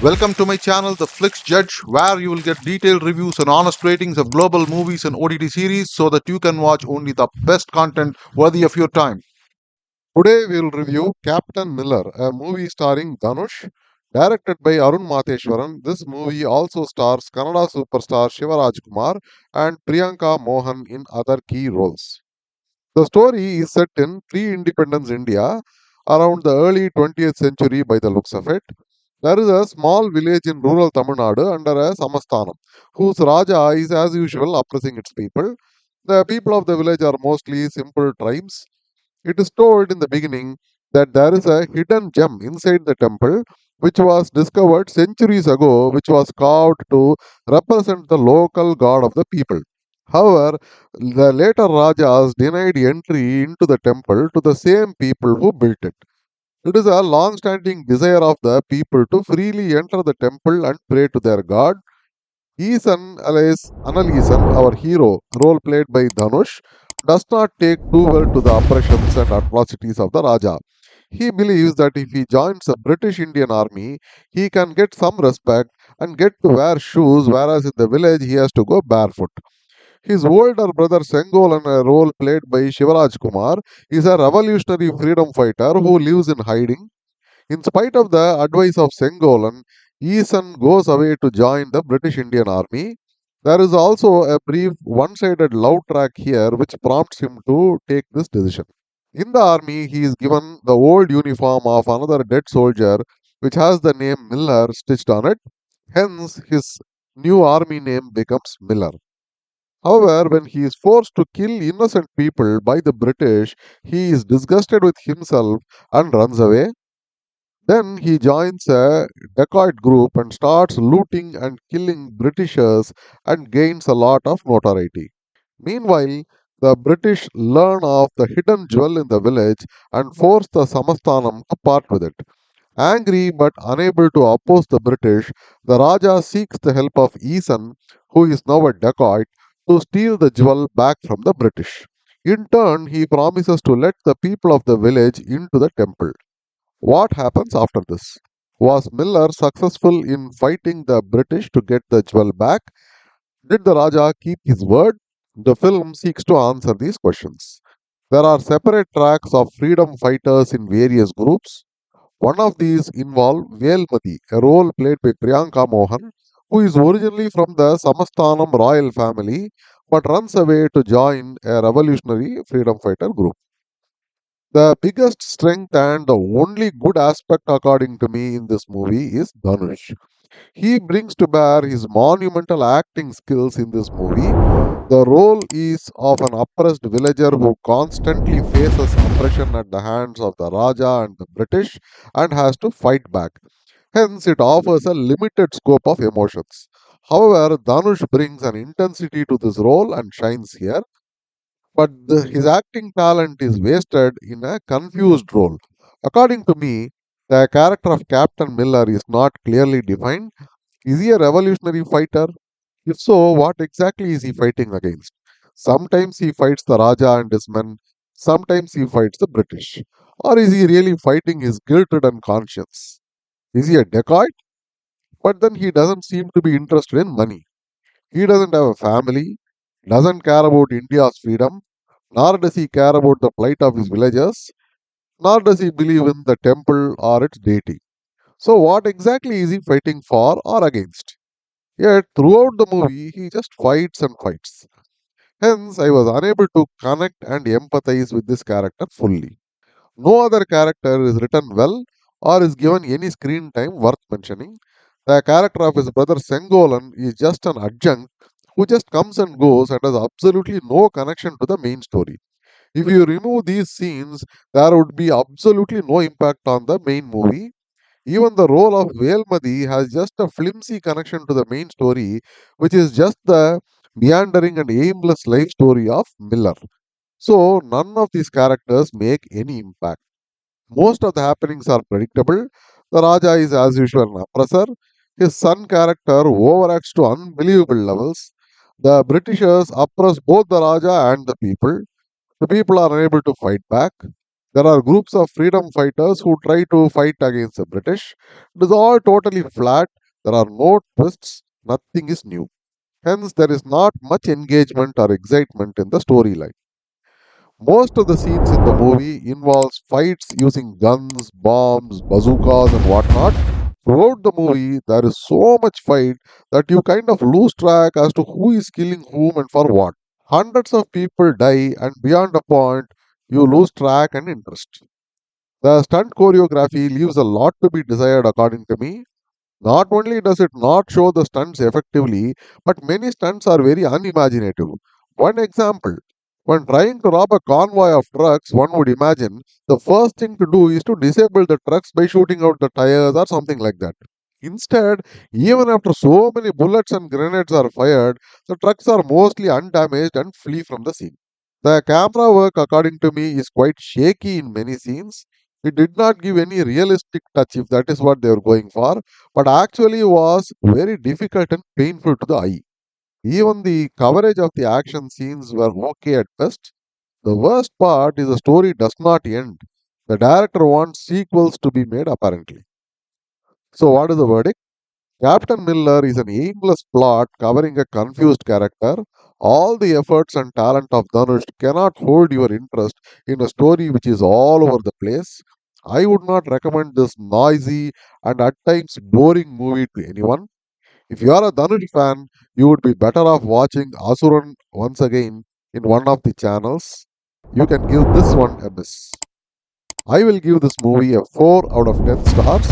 Welcome to my channel, The Flix Judge, where you will get detailed reviews and honest ratings of global movies and OTT series so that you can watch only the best content worthy of your time. Today we will review Captain Miller, a movie starring Dhanush, directed by Arun Matheswaran. This movie also stars Kannada superstar Shiva Rajkumar and Priyanka Mohan in other key roles. The story is set in pre-independence India around the early 20th century by the looks of it. There is a small village in rural Tamil Nadu under a Samasthanam, whose Raja is as usual oppressing its people. The people of the village are mostly simple tribes. It is told in the beginning that there is a hidden gem inside the temple which was discovered centuries ago, which was carved to represent the local god of the people. However, the later Rajas denied entry into the temple to the same people who built it. It is a long standing desire of the people to freely enter the temple and pray to their god. Eason, alias Anal our hero, role played by Dhanush, does not take too well to the oppressions and atrocities of the Raja. He believes that if he joins the British Indian Army, he can get some respect and get to wear shoes, whereas in the village he has to go barefoot. His older brother Sengolan, a role played by Shivaraj Kumar, is a revolutionary freedom fighter who lives in hiding. In spite of the advice of Sengolan, Eason goes away to join the British Indian Army. There is also a brief one sided love track here which prompts him to take this decision. In the army, he is given the old uniform of another dead soldier which has the name Miller stitched on it. Hence, his new army name becomes Miller. However, when he is forced to kill innocent people by the British, he is disgusted with himself and runs away. Then he joins a dacoit group and starts looting and killing Britishers and gains a lot of notoriety. Meanwhile, the British learn of the hidden jewel in the village and force the Samasthanam to part with it. Angry but unable to oppose the British, the Raja seeks the help of Eason, who is now a dacoit, to steal the jewel back from the British. In turn, he promises to let the people of the village into the temple. What happens after this? Was Miller successful in fighting the British to get the jewel back? Did the Raja keep his word? The film seeks to answer these questions. There are separate tracks of freedom fighters in various groups. One of these involved Velmati, a role played by Priyanka Mohan, who is originally from the Samasthanam royal family but runs away to join a revolutionary freedom fighter group. The biggest strength and the only good aspect, according to me, in this movie is Dhanush. He brings to bear his monumental acting skills in this movie. The role is of an oppressed villager who constantly faces oppression at the hands of the Raja and the British and has to fight back. Hence, it offers a limited scope of emotions. However, Dhanush brings an intensity to this role and shines here, but his acting talent is wasted in a confused role. According to me, the character of Captain Miller is not clearly defined. Is he a revolutionary fighter? If so, what exactly is he fighting against? Sometimes he fights the Raja and his men, sometimes he fights the British. Or is he really fighting his guilt-ridden conscience? Is he a dacoit? But then he doesn't seem to be interested in money. He doesn't have a family, doesn't care about India's freedom, nor does he care about the plight of his villagers, nor does he believe in the temple or its deity. So, what exactly is he fighting for or against? Yet, throughout the movie, he just fights and fights. Hence, I was unable to connect and empathize with this character fully. No other character is written well or is given any screen time worth mentioning. The character of his brother Sengolan is just an adjunct who just comes and goes and has absolutely no connection to the main story. If you remove these scenes, there would be absolutely no impact on the main movie. Even the role of Velmadi has just a flimsy connection to the main story, which is just the meandering and aimless life story of Miller. So, none of these characters make any impact. Most of the happenings are predictable. The Raja is, as usual, an oppressor. His son character overacts to unbelievable levels. The Britishers oppress both the Raja and the people. The people are unable to fight back. There are groups of freedom fighters who try to fight against the British. It is all totally flat. There are no twists. Nothing is new. Hence, there is not much engagement or excitement in the storyline. Most of the scenes in the movie involves fights using guns, bombs, bazookas, and whatnot. Throughout the movie, there is so much fight that you kind of lose track as to who is killing whom and for what. Hundreds of people die, and beyond a point, you lose track and interest. The stunt choreography leaves a lot to be desired, according to me. Not only does it not show the stunts effectively, but many stunts are very unimaginative. One example, when trying to rob a convoy of trucks, one would imagine the first thing to do is to disable the trucks by shooting out the tires or something like that. Instead, even after so many bullets and grenades are fired, the trucks are mostly undamaged and flee from the scene. The camera work, according to me, is quite shaky in many scenes. It did not give any realistic touch, if that is what they were going for, but actually was very difficult and painful to the eye. Even the coverage of the action scenes were okay at best. The worst part is the story does not end. The director wants sequels to be made, apparently. So, what is the verdict? Captain Miller is an aimless plot covering a confused character. All the efforts and talent of Dhanush cannot hold your interest in a story which is all over the place. I would not recommend this noisy and at times boring movie to anyone. If you are a Dhanush fan, you would be better off watching Asuran once again in one of the channels. You can give this one a miss. I will give this movie a 4 out of 10 stars.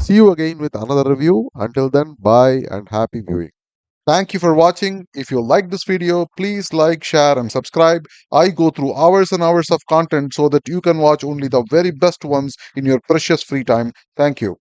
See you again with another review. Until then, bye and happy viewing. Thank you for watching. If you like this video, please like, share, and subscribe. I go through hours and hours of content so that you can watch only the very best ones in your precious free time. Thank you.